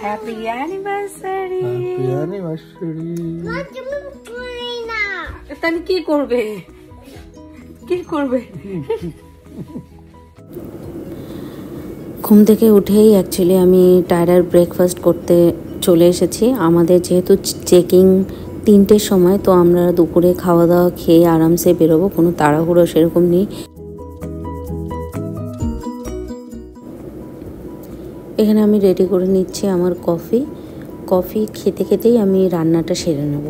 Happy anniversary. Happy anniversary. তাহলে কি করবে, কি করবে? ঘুম থেকে উঠেই অ্যাকচুয়ালি আমি টায়ার ব্রেকফাস্ট করতে চলে এসেছি। আমাদের যেহেতু চেকিং 3টের সময়, তো আমরা দুপুরে খাওয়া দাওয়া খেয়ে আরামসে বেরোবো, কোনো তাড়াহুড়ো সেরকম নেই। এখানে আমি রেডি করে নিচ্ছি আমার কফি খেতে খেতেই আমি রান্নাটা সেরে নেব।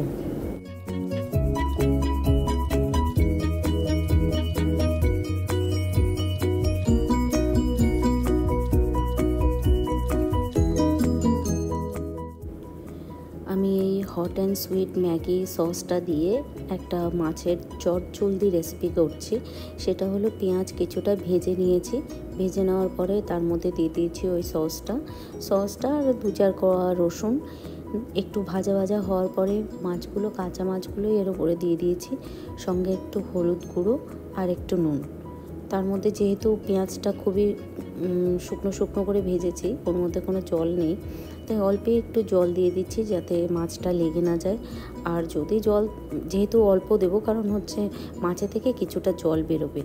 আমি এই হট অ্যান্ড সুইট ম্যাগি সসটা দিয়ে একটা মাছের চটজলদি রেসিপি করছি। সেটা হলো পেঁয়াজ কিছুটা ভেজে নিয়েছি, ভেজে নেওয়ার পরে তার মধ্যে দিয়ে দিয়েছি ওই সসটা আর 2-4 কোয়া রসুন। একটু ভাজা ভাজা হওয়ার পরে কাঁচা মাছগুলো এর উপরে দিয়ে দিয়েছি, সঙ্গে একটু হলুদ গুঁড়ো আর একটু নুন। তার মধ্যে যেহেতু পেঁয়াজটা খুবই শুকনো করে ভেজেছি, ওর মধ্যে কোনো জল নেই, তাই অল্প একটু জল দিয়ে দিচ্ছি যাতে মাছটা লেগে না যায়। আর যদি জল যেহেতু অল্প দেবো, কারণ হচ্ছে মাছে থেকে কিছুটা জল বেরোবে।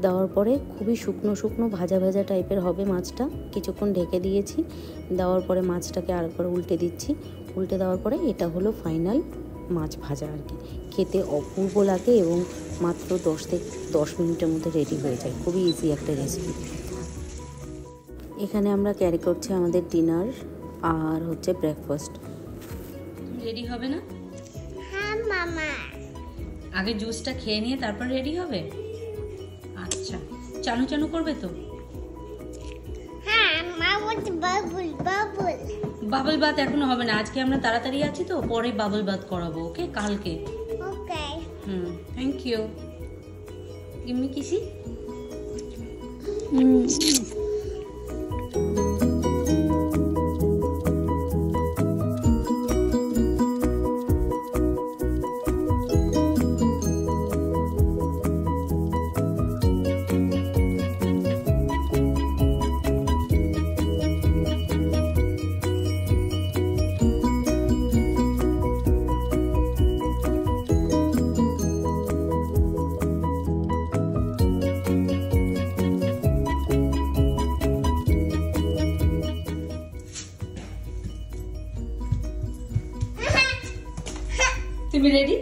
দেওয়ার পরে খুবই শুকনো ভাজা টাইপের হবে মাছটা। কিছুক্ষণ ঢেকে দিয়েছি, দেওয়ার পরে মাছটাকে আরেকবার উল্টে দিচ্ছি। উল্টে দেওয়ার পরে এটা হলো ফাইনাল মাছ ভাজা আর কি। খেতে অপূর্ব লাগে এবং মাত্র 10 মিনিটের মধ্যে রেডি হয়ে যায়। খুবই ইজি একটা রেসিপি। এখানে আমরা ক্যারি করছি আমাদের ডিনার আর হচ্ছে ব্রেকফাস্ট। রেডি হবে না? হ্যাঁ মামা। আগে জুসটা খেয়ে নিয়ে তারপর রেডি হবে? আচ্ছা, চানু করবে তো? হ্যাঁ মামা, বাবল বাথ এখনো হবে না, আজকে আমরা তাড়াতাড়ি আছি তো, পরে বাবল বাথ করাবো। ওকে, কালকে। Okay. Thank you. Give me kissy. তুমি রেডি?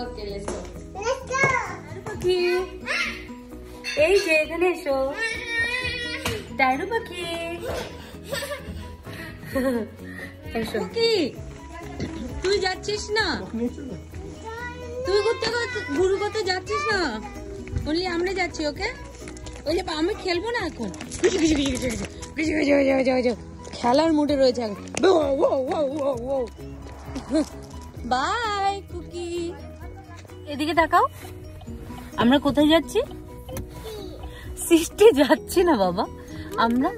Okay, let's go. এই যে এখানে এসো, ডায়নো পাখি। এসো। কি তুই যাচ্ছিস না? তুই গুরু করতে যাচ্ছিস না? বললি আমরা যাচ্ছি। ওকে, ওই যে আমি খেলবো না এখন, খেলার মুডে রয়েছে। Bye Cookie. এদিকে তাকাও, আমরা কোথায় যাচ্ছি? সৃষ্টি যাচ্ছি না বাবা, আমরা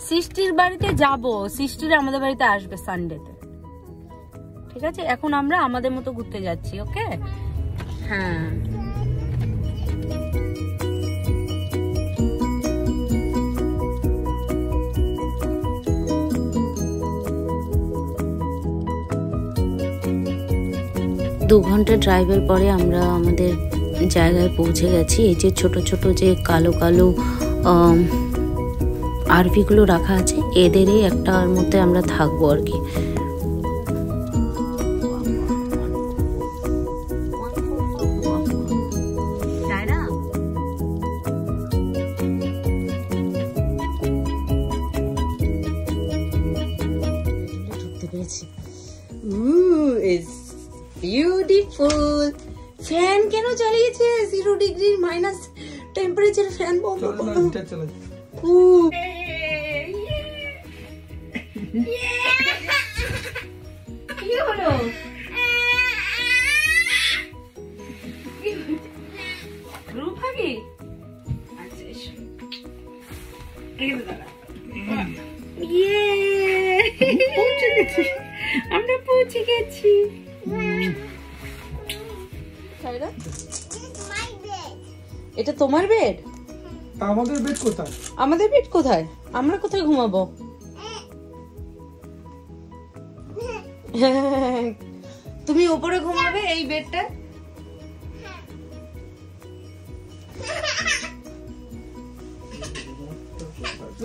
সৃষ্টির বাড়িতে যাব। সৃষ্টির আমাদের বাড়িতে আসবে সানডেতে, ঠিক আছে? এখন আমরা আমাদের মতো ঘুরতে যাচ্ছি। ওকে, হ্যাঁ। দু ঘন্টা ড্রাইভের পরে আমরা আমাদের জায়গায় পৌঁছে গেছি। এই যে ছোট যে কালো আরভিগুলো রাখা আছে, এদেরই একটার মধ্যে আমরা থাকবো আর কি। বিউটিফুল। ফ্যান কেন চালিয়েছে? 0 ডিগ্রি মাইনাস টেম্পারেচার ফ্যান বন্ধ করো। কি হলো? গ্রুপ আগে আচ্ছা এসো। আমরা পৌঁছে গেছি। এটা তোমার বেড? আমাদের বেড কোথায়? আমাদের বেড কোথায়? আমরা কোথায় ঘুমাবো? তুমি উপরে ঘুমাবে এই বেডটা?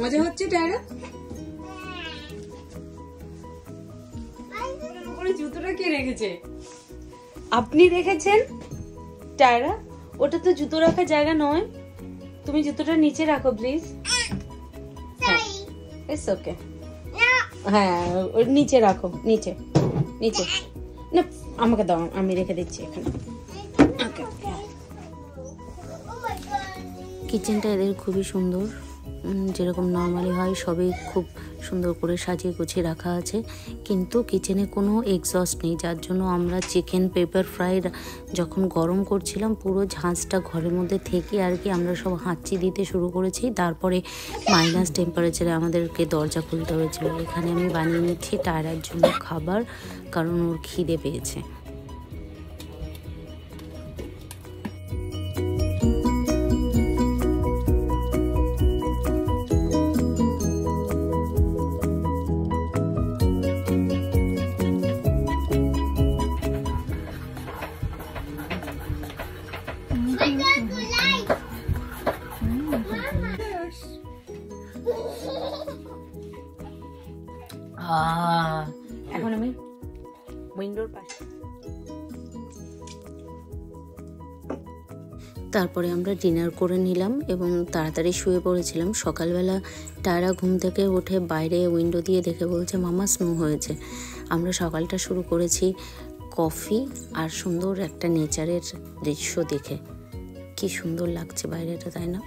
মজা হচ্ছে টায়রা? উপরে জুতোটা কে রেখেছে? আপনি রেখেছেন টায়রা? ওটা তো জুতো রাখার জায়গা নয়। তুমি জুতোটা নিচে রাখো প্লিজ। It's okay. হ্যাঁ ওর নিচে রাখো, নিচে নিচে। না আমাকে দাও, আমি রেখে দিচ্ছি এখানে। কিচেনটা এদের খুবই সুন্দর, যেরকম নর্মালি হয় সবই খুব সুন্দর করে সাজিয়ে গুছিয়ে রাখা আছে, কিন্তু কিচেনে কোনো এক্সস্ট নেই, যার জন্য আমরা চিকেন পেপার ফ্রাই যখন গরম করছিলাম পুরো ঝাঁঝটা ঘরের মধ্যে থেকে আর কি আমরা সব হাঁচি দিতে শুরু করেছি। তারপরে মাইনাস টেম্পারেচারে আমাদেরকে দরজা খুলতে হয়েছিল। এখানে আমি বানিয়ে নিচ্ছি টায়রার জন্য খাবার, কারণ ওর খিদে পেয়েছে। এখন আমি উইন্ডোর পাশে। তারপরে আমরা ডিনার করে নিলাম এবং তাড়াতাড়ি শুয়ে পড়েছিলাম। সকালবেলা টায়রা ঘুম থেকে উঠে বাইরে উইন্ডো দিয়ে দেখে বলছে মামা স্নো হয়েছে। আমরা সকালটা শুরু করেছি কফি আর সুন্দর একটা নেচারের দৃশ্য দেখে। কি সুন্দর লাগছে বাইরেটা, তাই না?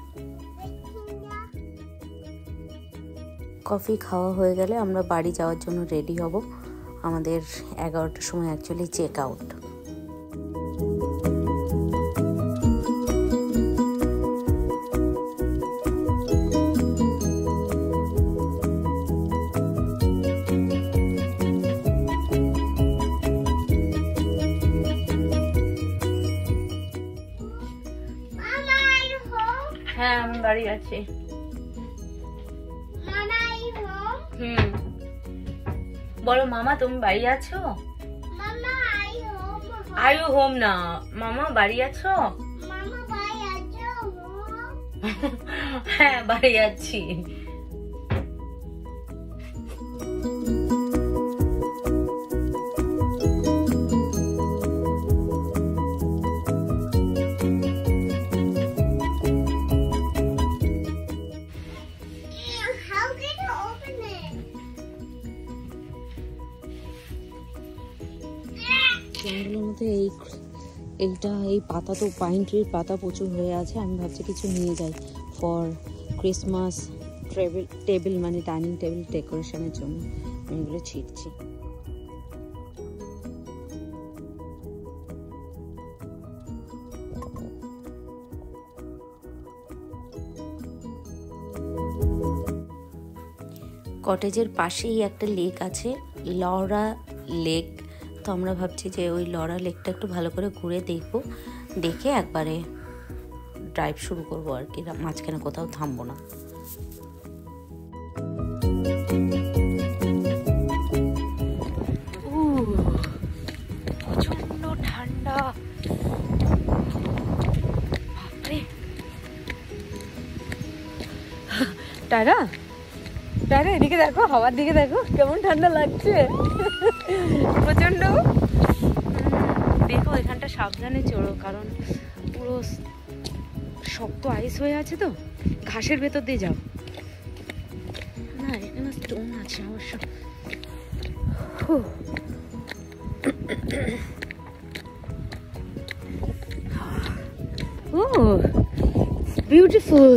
কফি খাওয়া হয়ে গেলে আমরা বাড়ি যাওয়ার জন্য রেডি হব। আমাদের 11টার সময় অ্যাকচুয়ালি চেক আউট। হ্যাঁ আমি বাড়ি আছি। বলো মামা তুমি বাড়ি আছো? আর ইউ হোম না মামা, বাড়ি আছো? হ্যাঁ বাড়ি আছি। জঙ্গলের মধ্যে এই পাতা তো পাইন ট্রির পাতা প্রচুর হয়ে আছে। আমি ভাবছি কিছু নিয়ে যাই ফর ক্রিসমাস টেবিল মানে ডাইনিং টেবিল ডেকোরেশনের জন্য। আমি এগুলো ছিটছি। কটেজের পাশেই একটা লেক আছে, লরা লেক। তো আমরা ভাবছি যে ওই লরা লেকটা একটু ভালো করে ঘুরে দেখবো, দেখে একবারে ড্রাইভ শুরু করবো আর কি, মাঝখানে কোথাও থামবো না। প্রচন্ড ঠান্ডা, টায়রা টায়রা এদিকে দেখো, হাওয়ার দিকে দেখো কেমন ঠান্ডা লাগছে, প্রচন্ড। দেখো এখানটা সাবধানে চড়ো, কারণ পুরো শক্ত আইস হয়ে আছে তো, ঘাসের ভেতর দিয়ে যাও না। এখানে স্টোন আছে অবশ্য। ও বিউটিফুল।